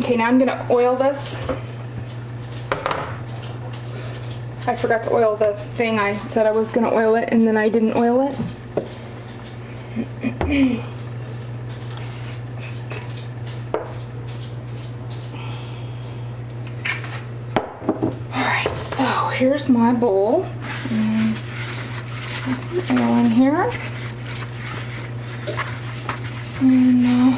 Okay, now I'm gonna oil this. I forgot to oil the thing. I said I was gonna oil it and then I didn't oil it. Alright, so here's my bowl. Put some oil in here. And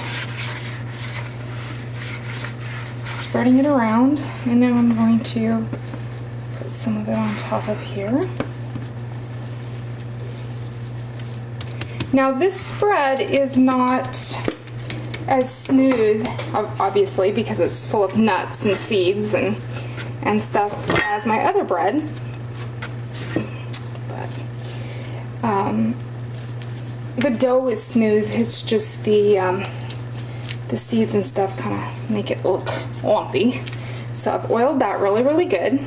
spreading it around. And now I'm going to put some of it on top of here. Now this spread is not as smooth, obviously, because it's full of nuts and seeds and stuff as my other bread. But the dough is smooth. It's just the seeds and stuff kind of make it look lumpy. So I've oiled that really, really good.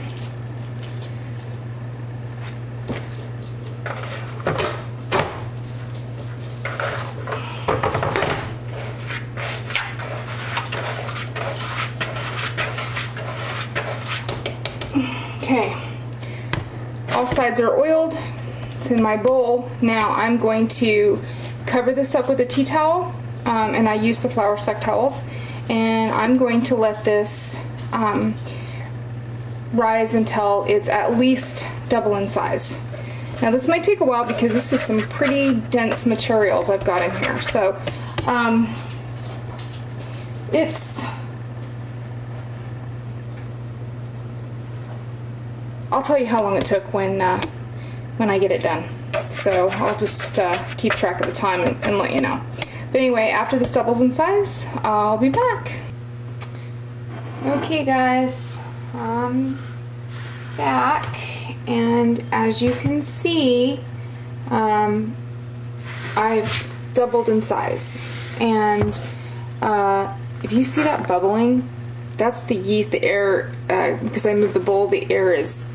Okay, all sides are oiled. It's in my bowl. Now I'm going to cover this up with a tea towel, and I use the flour sack towels, and I'm going to let this rise until it's at least double in size. Now this might take a while because this is some pretty dense materials I've got in here. So I'll tell you how long it took when I get it done. So I'll just keep track of the time and let you know. But anyway, after this doubles in size, I'll be back. Okay guys, I'm back, and as you can see, I've doubled in size. And if you see that bubbling, that's the yeast, the air, because I moved the bowl, the air is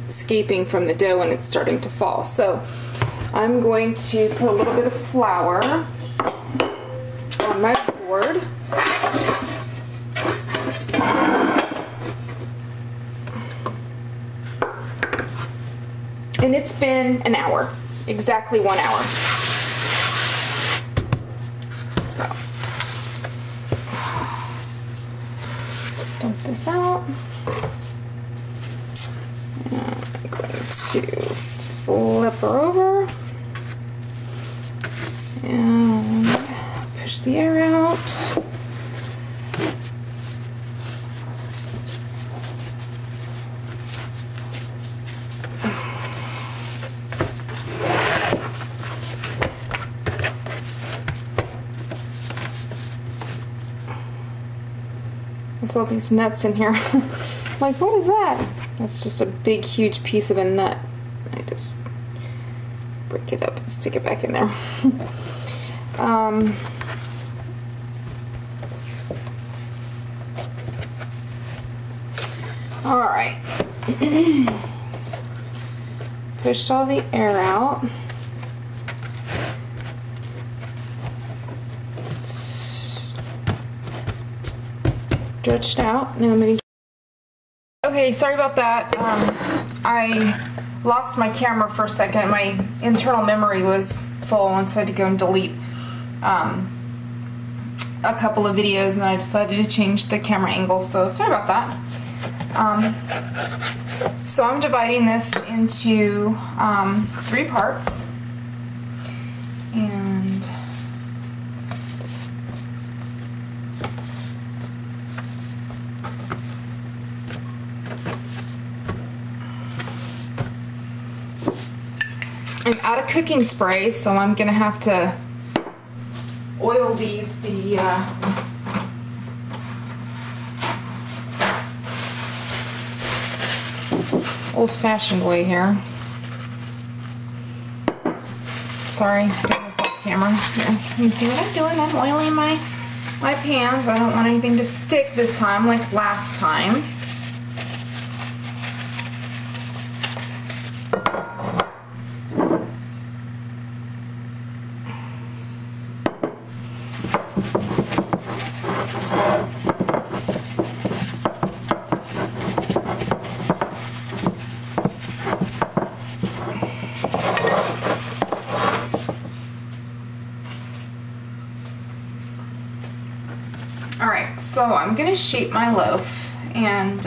escaping from the dough and it's starting to fall. So I'm going to put a little bit of flour on my board. And it's been an hour, exactly 1 hour. So dump this out. I'm going to flip her over and push the air out. There's all these nuts in here. Like, what is that? That's just a big, huge piece of a nut. I just break it up and stick it back in there. Alright. Push all the air out. Stretched out. Now I'm going to... Okay, sorry about that. I lost my camera for a second. My internal memory was full, and so I had to go and delete a couple of videos, and then I decided to change the camera angle, so sorry about that. So I'm dividing this into 3 parts, and I'm out of cooking spray, so I'm gonna have to oil these the old-fashioned way here. Sorry, doing this off camera. Here, you see what I'm doing? I'm oiling my pans. I don't want anything to stick this time like last time. So I'm gonna shape my loaf, and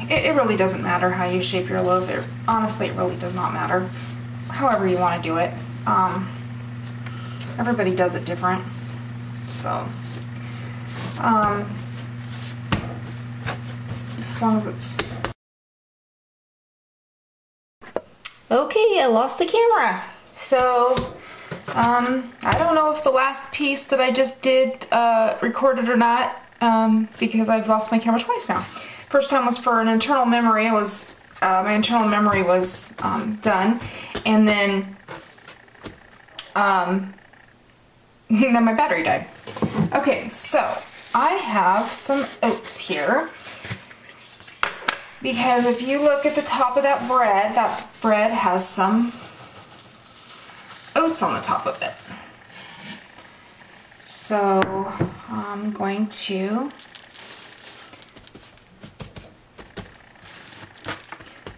it really doesn't matter how you shape your loaf. Honestly, it really does not matter. However you want to do it. Everybody does it different. So, as long as it's... Okay, I lost the camera. So, I don't know if the last piece that I just did recorded or not, because I've lost my camera twice now. First time was for an internal memory. It was my internal memory was done, and then then my battery died. Okay, so I have some oats here, because if you look at the top of that bread has some oats on the top of it. So I'm going to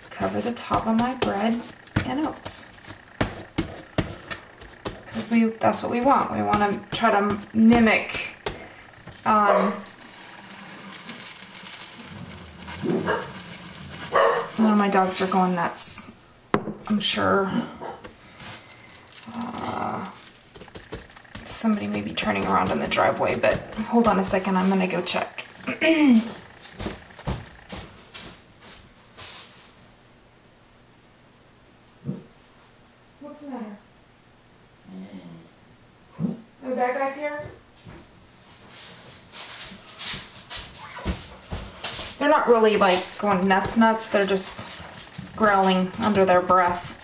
cover the top of my bread in oats. Because that's what we want. We want to try to mimic oh, my dogs are going nuts, I'm sure. Somebody may be turning around in the driveway, but hold on a second, I'm gonna go check. What's the matter? Are the bad guys here? They're not really like going nuts, they're just growling under their breath.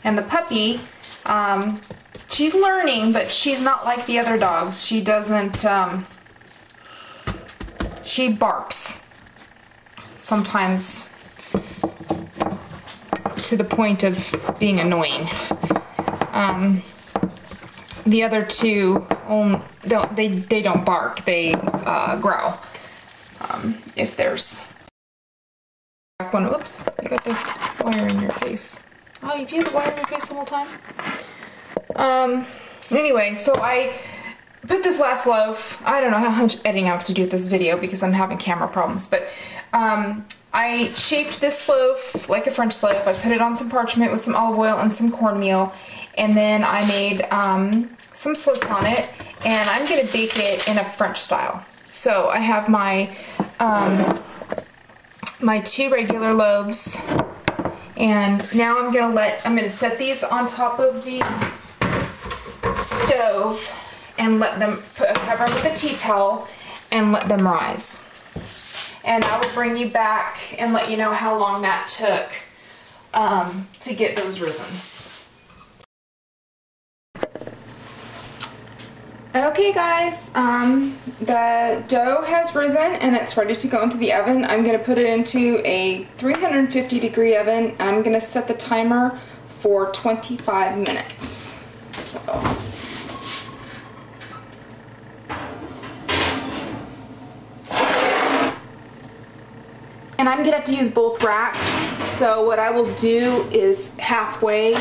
And the puppy, she's learning, but she's not like the other dogs. She doesn't, she barks sometimes to the point of being annoying. The other two, they don't bark, they growl. If there's back one, oops, you got the wire in your face. Oh, you've had the wire in your face the whole time? Anyway, so I put this last loaf, I don't know how much editing I have to do with this video because I'm having camera problems, but I shaped this loaf like a French loaf. I put it on some parchment with some olive oil and some cornmeal, and then I made some slits on it, and I'm going to bake it in a French style. So I have my my 2 regular loaves, and now I'm gonna set these on top of the stove and let them cover them with a tea towel and let them rise. And I will bring you back and let you know how long that took to get those risen. Okay guys, the dough has risen and it's ready to go into the oven. I'm going to put it into a 350-degree oven, and I'm going to set the timer for 25 minutes. So, and I'm going to have to use both racks, so what I will do is halfway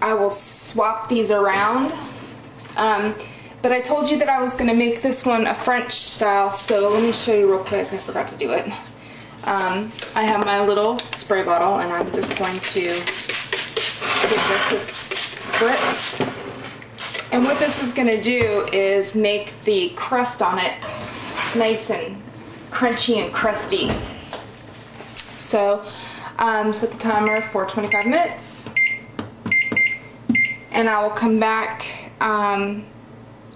I will swap these around. But I told you that I was going to make this one a French style, so let me show you real quick. I forgot to do it. I have my little spray bottle, and I'm just going to give this a spritz. And what this is going to do is make the crust on it nice and crunchy and crusty. So, set the timer for 25 minutes, and I will come back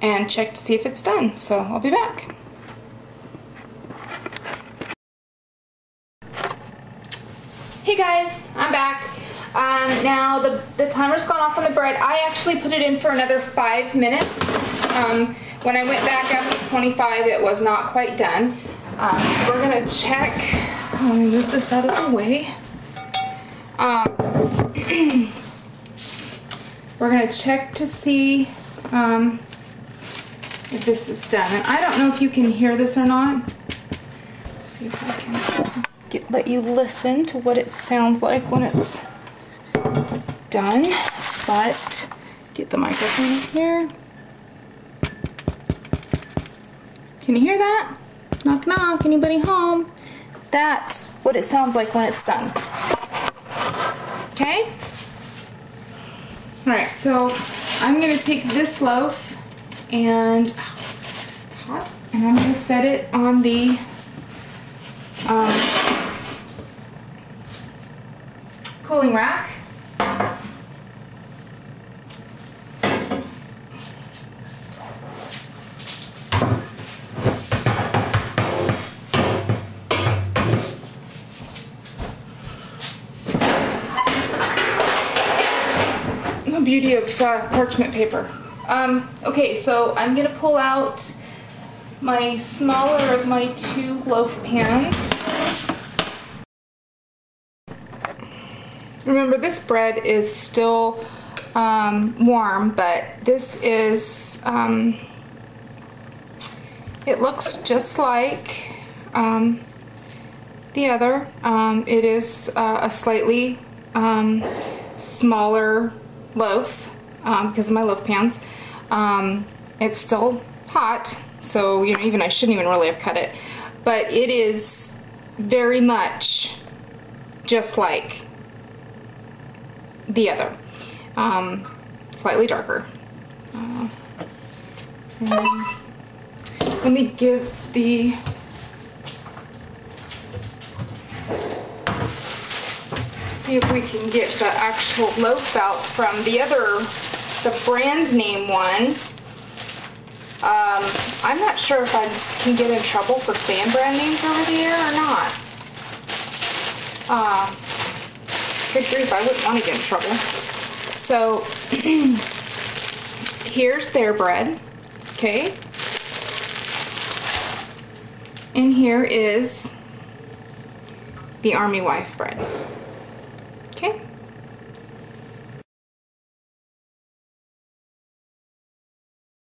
and check to see if it's done. So I'll be back. Hey guys, I'm back. Now the timer's gone off on the bread. I actually put it in for another 5 minutes. When I went back after 25, it was not quite done. So we're gonna check. Let me move this out of the way. We're gonna check to see if this is done. And I don't know if you can hear this or not. Let's see if I can let you listen to what it sounds like when it's done. But get the microphone here. Can you hear that? Knock, knock, anybody home? That's what it sounds like when it's done. Okay? Alright, so I'm going to take this loaf and, it's hot, and I'm going to set it on the cooling rack. The beauty of parchment paper. Okay, so I'm gonna pull out my smaller of my 2 loaf pans. Remember, this bread is still warm, but this is, it looks just like the other. It is a slightly smaller loaf because of my loaf pans. It's still hot, so you know, even I shouldn't even really have cut it, but it is very much just like the other, slightly darker. Let me give the see if we can get the actual loaf out from the brand name one. I'm not sure if I can get in trouble for saying brand names over the air or not. Good grief, I wouldn't want to get in trouble. So here's their bread, okay? And here is the Army Wife bread.